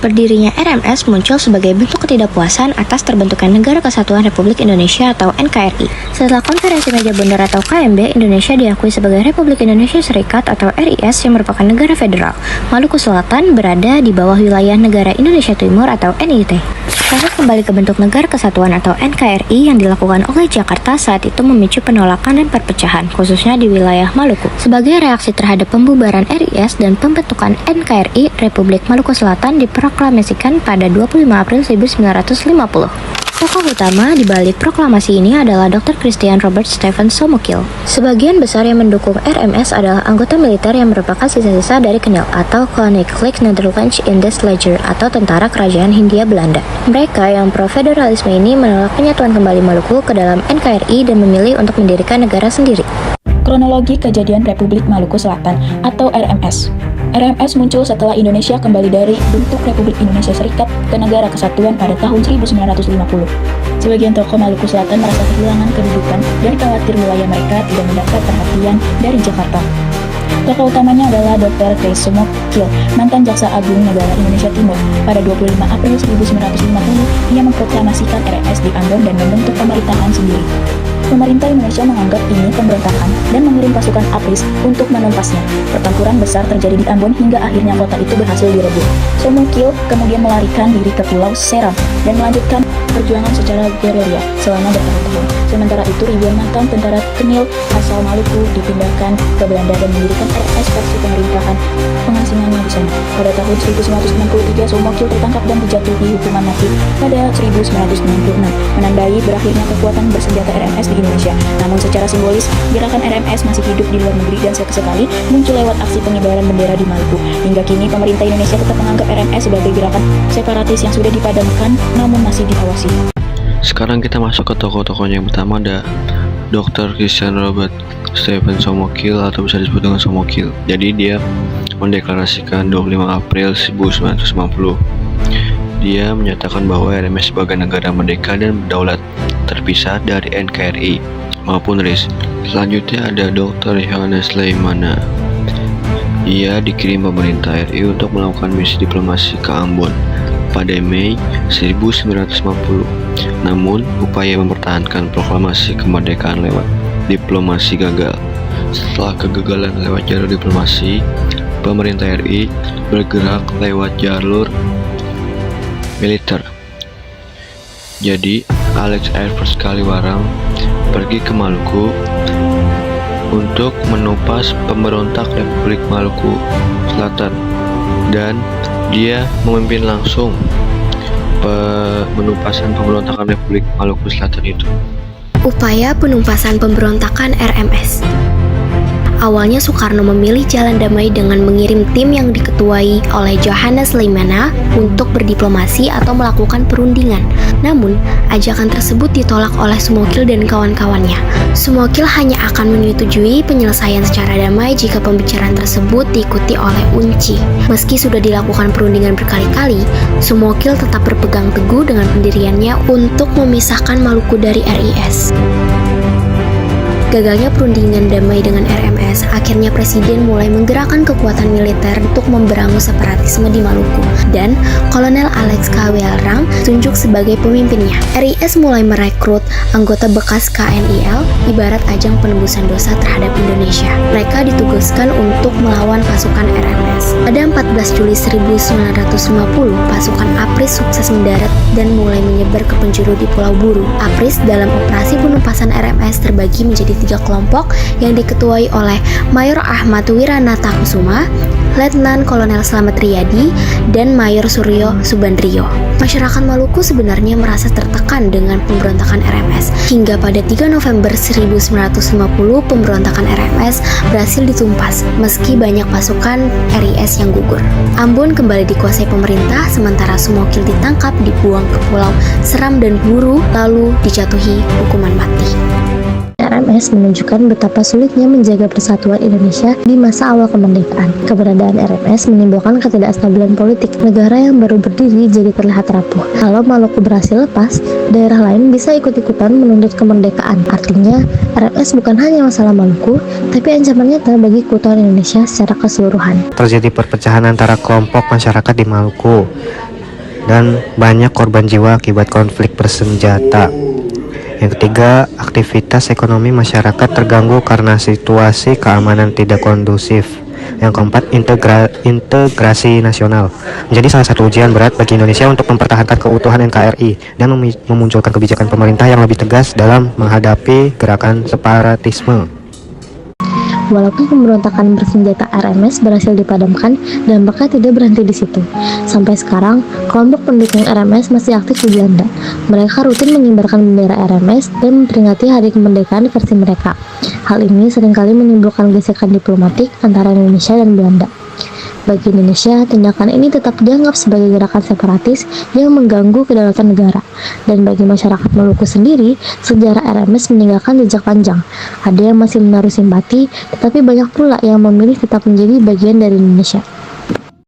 Berdirinya RMS muncul sebagai bentuk ketidakpuasan atas terbentuknya Negara Kesatuan Republik Indonesia atau NKRI. Setelah Konferensi Meja Bundar atau KMB, Indonesia diakui sebagai Republik Indonesia Serikat atau RIS yang merupakan negara federal. Maluku Selatan berada di bawah wilayah Negara Indonesia Timur atau NIT. Proses kembali ke bentuk Negara Kesatuan atau NKRI yang dilakukan oleh Jakarta saat itu memicu penolakan dan perpecahan, khususnya di wilayah Maluku. Sebagai reaksi terhadap pembubaran RIS dan pembentukan NKRI, Republik Maluku Selatan diproklamasikan pada 25 April 1950. Tokoh utama di balik proklamasi ini adalah Dr. Christian Robert Stephen Somokil. Sebagian besar yang mendukung RMS adalah anggota militer yang merupakan sisa-sisa dari KNIL atau Koninklijk Nederlandse Indisch Leger atau Tentara Kerajaan Hindia Belanda. Mereka yang pro-federalisme ini menolak penyatuan kembali Maluku ke dalam NKRI dan memilih untuk mendirikan negara sendiri. Kronologi kejadian Republik Maluku Selatan atau RMS. RMS muncul setelah Indonesia kembali dari bentuk Republik Indonesia Serikat ke Negara Kesatuan pada tahun 1950. Sebagian tokoh Maluku Selatan merasa kehilangan kedudukan dan khawatir wilayah mereka tidak mendapat perhatian dari Jakarta. Tokoh utamanya adalah Dr. Chris Somokil, mantan Jaksa Agung Negara Indonesia Timur. Pada 25 April 1950, ia memproklamasikan RMS di Ambon dan membentuk pemerintahan sendiri. Pemerintah Indonesia menganggap ini pemberontakan dan mengirim pasukan APRIS untuk menumpasnya. Pertempuran besar terjadi di Ambon hingga akhirnya kota itu berhasil direbut. Somokil kemudian melarikan diri ke Pulau Seram dan melanjutkan perjuangan secara gerilya selama bertahun-tahun. Sementara itu ribuan mantan tentara KNIL asal Maluku dipindahkan ke Belanda dan mendirikan RMS versi pemerintahan pengasingannya di sana. Pada tahun 1963 Somokil tertangkap dan dijatuhi hukuman mati pada 1996, menandai berakhirnya kekuatan bersenjata RMS di Indonesia. Namun secara simbolis, gerakan RMS masih hidup di luar negeri dan sekali muncul lewat aksi pengibaran bendera di Maluku. Hingga kini pemerintah Indonesia tetap menganggap RMS sebagai gerakan separatis yang sudah dipadamkan namun masih diawasi. Sekarang kita masuk ke tokoh-tokohnya. Yang pertama ada Dr. Christian Robert Stephen Somokil atau bisa disebut dengan Somokil. Jadi dia mendeklarasikan 25 April 1950. Dia menyatakan bahwa RMS sebagai negara merdeka dan berdaulat, terpisah dari NKRI maupun RIS. Selanjutnya ada Dr. Johannes Leimana. Ia dikirim pemerintah RI untuk melakukan misi diplomasi ke Ambon pada Mei 1950. Namun, upaya mempertahankan proklamasi kemerdekaan lewat diplomasi gagal. Setelah kegagalan lewat jalur diplomasi, pemerintah RI bergerak lewat jalur militer. Jadi, Alex Air Force Kaliwarang pergi ke Maluku untuk menumpas pemberontak Republik Maluku Selatan, dan dia memimpin langsung penumpasan pemberontakan Republik Maluku Selatan itu. Upaya penumpasan pemberontakan RMS. Awalnya Soekarno memilih jalan damai dengan mengirim tim yang diketuai oleh Johannes Leimana untuk berdiplomasi atau melakukan perundingan. Namun, ajakan tersebut ditolak oleh Somokil dan kawan-kawannya. Somokil hanya akan menyetujui penyelesaian secara damai jika pembicaraan tersebut diikuti oleh UNCI. Meski sudah dilakukan perundingan berkali-kali, Somokil tetap berpegang teguh dengan pendiriannya untuk memisahkan Maluku dari RIS. Gagalnya perundingan damai dengan RMS, akhirnya Presiden mulai menggerakkan kekuatan militer untuk memberangus separatisme di Maluku, dan Kolonel Alex Kaliwarang tunjuk sebagai pemimpinnya. RIS mulai merekrut anggota bekas KNIL ibarat ajang penembusan dosa terhadap Indonesia. Mereka ditugaskan untuk melawan pasukan RMS. Pada 14 Juli 1950, pasukan APRIS sukses mendarat dan mulai menyebar ke penjuru di Pulau Buru. APRIS dalam operasi penumpasan RMS terbagi menjadi 3 kelompok yang diketuai oleh Mayor Ahmad Wiranata Kusuma, Letnan Kolonel Slamet Riyadi, dan Mayor Suryo Subandrio. Masyarakat Maluku sebenarnya merasa tertekan dengan pemberontakan RMS. Hingga pada 3 November 1950, pemberontakan RMS berhasil ditumpas, meski banyak pasukan RIS yang gugur. Ambon kembali dikuasai pemerintah, sementara Somokil ditangkap, dibuang ke Pulau Seram dan Buru, lalu dijatuhi hukuman mati. RMS menunjukkan betapa sulitnya menjaga persatuan Indonesia di masa awal kemerdekaan. Keberadaan RMS menimbulkan ketidakstabilan politik. Negara yang baru berdiri jadi terlihat rapuh. Kalau Maluku berhasil lepas, daerah lain bisa ikut-ikutan menuntut kemerdekaan. Artinya, RMS bukan hanya masalah Maluku, tapi ancaman nyata bagi keutuhan Indonesia secara keseluruhan. Terjadi perpecahan antara kelompok masyarakat di Maluku. dan banyak korban jiwa akibat konflik bersenjata. Yang ketiga, aktivitas ekonomi masyarakat terganggu karena situasi keamanan tidak kondusif. Yang keempat, integrasi nasional menjadi salah satu ujian berat bagi Indonesia untuk mempertahankan keutuhan NKRI dan memunculkan kebijakan pemerintah yang lebih tegas dalam menghadapi gerakan separatisme. Walaupun pemberontakan bersenjata RMS berhasil dipadamkan, dampaknya tidak berhenti di situ. Sampai sekarang, kelompok pendukung RMS masih aktif di Belanda. Mereka rutin mengibarkan bendera RMS dan memperingati hari kemerdekaan versi mereka. Hal ini seringkali menimbulkan gesekan diplomatik antara Indonesia dan Belanda. Bagi Indonesia, tindakan ini tetap dianggap sebagai gerakan separatis yang mengganggu kedaulatan negara. Dan bagi masyarakat Maluku sendiri, sejarah RMS meninggalkan jejak panjang. Ada yang masih menaruh simpati, tetapi banyak pula yang memilih tetap menjadi bagian dari Indonesia.